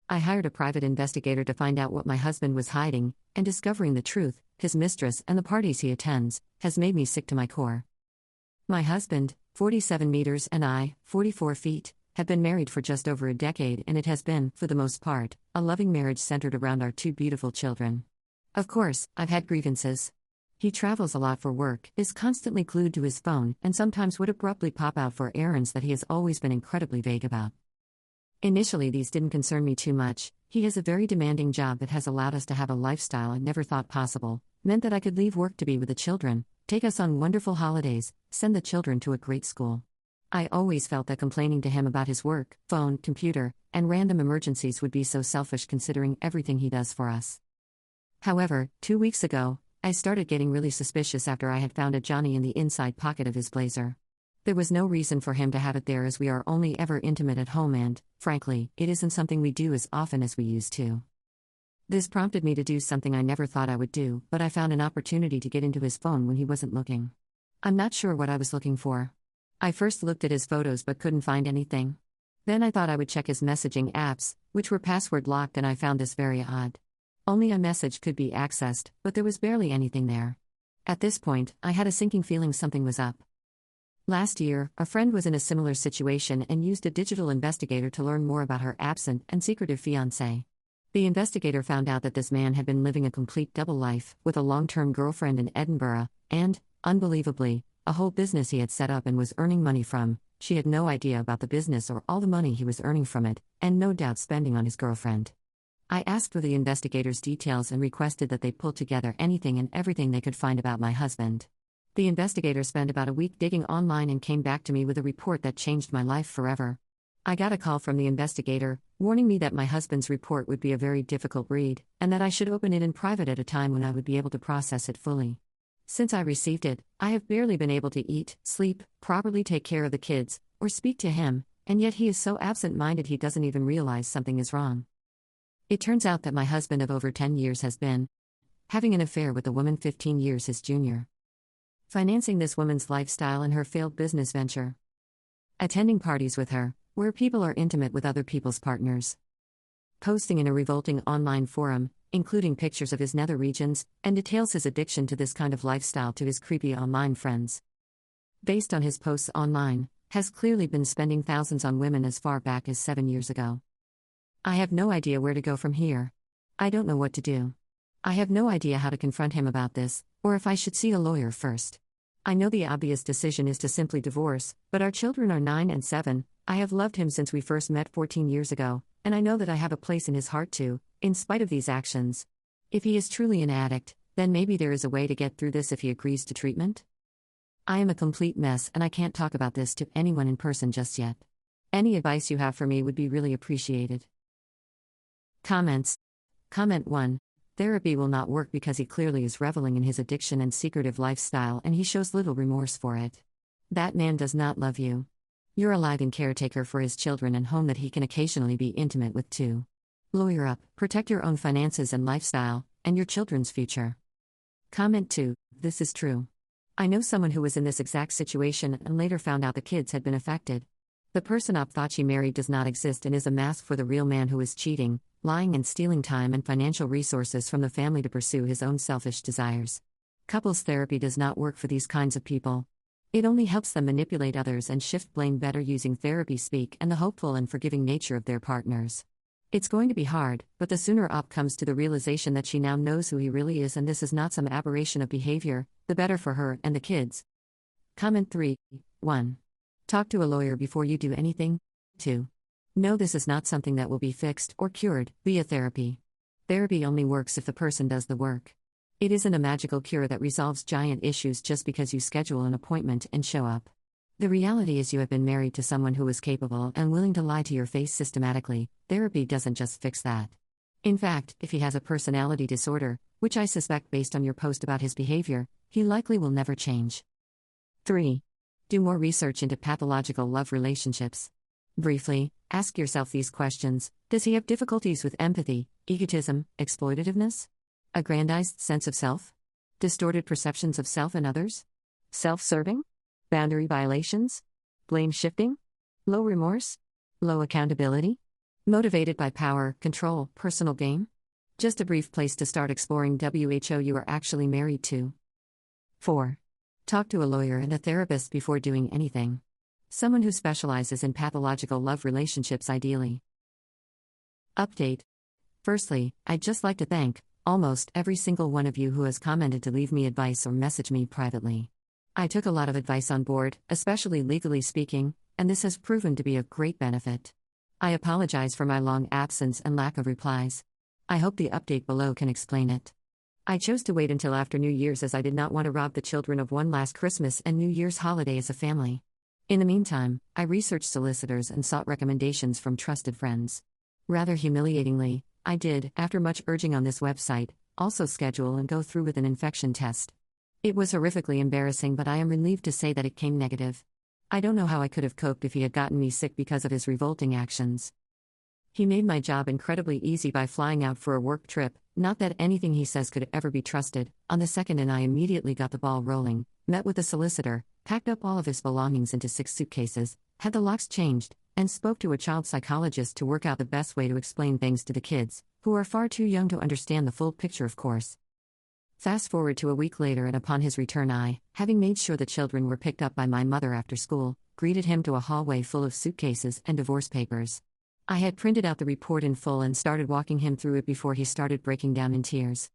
I hired a private investigator to find out what my husband was hiding, and discovering the truth, his mistress and the parties he attends, has made me sick to my core. My husband, 47 meters, and I, 44 feet, have been married for just over a decade, and it has been, for the most part, a loving marriage centered around our two beautiful children. Of course, I've had grievances. He travels a lot for work, is constantly glued to his phone, and sometimes would abruptly pop out for errands that he has always been incredibly vague about. Initially, these didn't concern me too much. He has a very demanding job that has allowed us to have a lifestyle I never thought possible, meant that I could leave work to be with the children, take us on wonderful holidays, send the children to a great school. I always felt that complaining to him about his work, phone, computer, and random emergencies would be so selfish considering everything he does for us. However, 2 weeks ago, I started getting really suspicious after I had found a Johnny in the inside pocket of his blazer. There was no reason for him to have it there as we are only ever intimate at home and, frankly, it isn't something we do as often as we used to. This prompted me to do something I never thought I would do, but I found an opportunity to get into his phone when he wasn't looking. I'm not sure what I was looking for. I first looked at his photos but couldn't find anything. Then I thought I would check his messaging apps, which were password locked, and I found this very odd. Only a message could be accessed, but there was barely anything there. At this point, I had a sinking feeling something was up. Last year, a friend was in a similar situation and used a digital investigator to learn more about her absent and secretive fiancé. The investigator found out that this man had been living a complete double life, with a long-term girlfriend in Edinburgh, and, unbelievably, a whole business he had set up and was earning money from. She had no idea about the business or all the money he was earning from it, and no doubt spending on his girlfriend. I asked for the investigator's details and requested that they pull together anything and everything they could find about my husband. The investigator spent about a week digging online and came back to me with a report that changed my life forever. I got a call from the investigator, warning me that my husband's report would be a very difficult read, and that I should open it in private at a time when I would be able to process it fully. Since I received it, I have barely been able to eat, sleep, properly take care of the kids, or speak to him, and yet he is so absent-minded he doesn't even realize something is wrong. It turns out that my husband of over 10 years has been having an affair with a woman 15 years his junior. Financing this woman's lifestyle and her failed business venture. Attending parties with her, where people are intimate with other people's partners. Posting in a revolting online forum, including pictures of his nether regions, and details his addiction to this kind of lifestyle to his creepy online friends. Based on his posts online, has clearly been spending thousands on women as far back as 7 years ago. I have no idea where to go from here. I don't know what to do. I have no idea how to confront him about this, or if I should see a lawyer first. I know the obvious decision is to simply divorce, but our children are 9 and 7, I have loved him since we first met 14 years ago, and I know that I have a place in his heart too, in spite of these actions. If he is truly an addict, then maybe there is a way to get through this if he agrees to treatment? I am a complete mess and I can't talk about this to anyone in person just yet. Any advice you have for me would be really appreciated. Comments. Comment 1. Therapy will not work because he clearly is reveling in his addiction and secretive lifestyle and he shows little remorse for it. That man does not love you. You're a live-in caretaker for his children and home that he can occasionally be intimate with too. Lawyer up, protect your own finances and lifestyle, and your children's future. Comment 2. This is true. I know someone who was in this exact situation and later found out the kids had been affected. The person op thought she married does not exist and is a mask for the real man who is cheating, lying and stealing time and financial resources from the family to pursue his own selfish desires. Couples therapy does not work for these kinds of people. It only helps them manipulate others and shift blame better using therapy speak and the hopeful and forgiving nature of their partners. It's going to be hard, but the sooner op comes to the realization that she now knows who he really is and this is not some aberration of behavior, the better for her and the kids. Comment 3. 1. Talk to a lawyer before you do anything. 2. No, this is not something that will be fixed or cured via therapy. Therapy only works if the person does the work. It isn't a magical cure that resolves giant issues just because you schedule an appointment and show up. The reality is you have been married to someone who is capable and willing to lie to your face systematically. Therapy doesn't just fix that. In fact, if he has a personality disorder, which I suspect based on your post about his behavior, he likely will never change. 3. Do more research into pathological love relationships. Briefly, ask yourself these questions. Does he have difficulties with empathy, egotism, exploitativeness? Aggrandized sense of self? Distorted perceptions of self and others? Self-serving? Boundary violations? Blame shifting? Low remorse? Low accountability? Motivated by power, control, personal gain? Just a brief place to start exploring who you are actually married to. 4. Talk to a lawyer and a therapist before doing anything. Someone who specializes in pathological love relationships ideally. Update. Firstly, I'd just like to thank almost every single one of you who has commented to leave me advice or message me privately. I took a lot of advice on board, especially legally speaking, and this has proven to be of great benefit. I apologize for my long absence and lack of replies. I hope the update below can explain it. I chose to wait until after New Year's as I did not want to rob the children of one last Christmas and New Year's holiday as a family. In the meantime, I researched solicitors and sought recommendations from trusted friends. Rather humiliatingly, I did, after much urging on this website, also schedule and go through with an infection test. It was horrifically embarrassing, but I am relieved to say that it came negative. I don't know how I could have coped if he had gotten me sick because of his revolting actions. He made my job incredibly easy by flying out for a work trip, not that anything he says could ever be trusted, on the second, and I immediately got the ball rolling, met with a solicitor, packed up all of his belongings into 6 suitcases, had the locks changed, and spoke to a child psychologist to work out the best way to explain things to the kids, who are far too young to understand the full picture, of course. Fast forward to a week later, and upon his return I, having made sure the children were picked up by my mother after school, greeted him to a hallway full of suitcases and divorce papers. I had printed out the report in full and started walking him through it before he started breaking down in tears.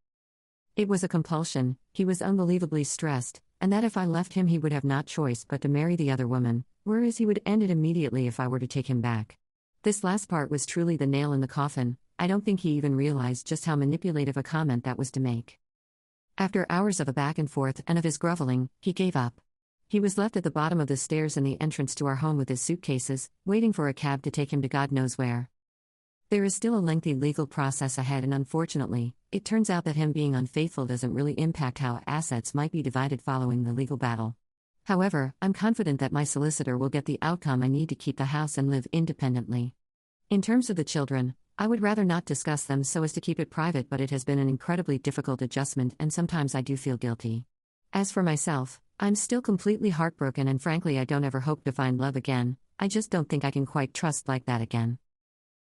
It was a compulsion, he was unbelievably stressed, and that if I left him he would have not choice but to marry the other woman, whereas he would end it immediately if I were to take him back. This last part was truly the nail in the coffin. I don't think he even realized just how manipulative a comment that was to make. After hours of a back and forth and of his groveling, he gave up. He was left at the bottom of the stairs in the entrance to our home with his suitcases, waiting for a cab to take him to God knows where. There is still a lengthy legal process ahead, and unfortunately, it turns out that him being unfaithful doesn't really impact how assets might be divided following the legal battle. However, I'm confident that my solicitor will get the outcome I need to keep the house and live independently. In terms of the children, I would rather not discuss them so as to keep it private, but it has been an incredibly difficult adjustment and sometimes I do feel guilty. As for myself, I'm still completely heartbroken, and frankly I don't ever hope to find love again. I just don't think I can quite trust like that again.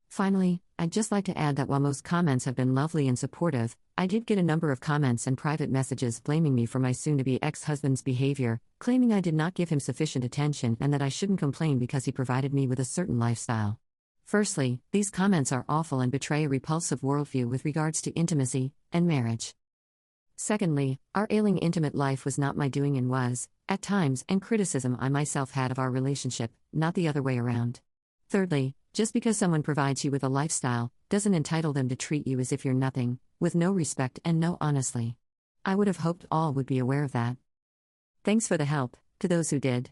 Finally, I'd just like to add that while most comments have been lovely and supportive, I did get a number of comments and private messages blaming me for my soon-to-be ex-husband's behavior, claiming I did not give him sufficient attention and that I shouldn't complain because he provided me with a certain lifestyle. Firstly, these comments are awful and betray a repulsive worldview with regards to intimacy and marriage. Secondly, our ailing intimate life was not my doing and was, at times, and criticism I myself had of our relationship, not the other way around. Thirdly, just because someone provides you with a lifestyle, doesn't entitle them to treat you as if you're nothing, with no respect and no honestly. I would have hoped all would be aware of that. Thanks for the help, to those who did.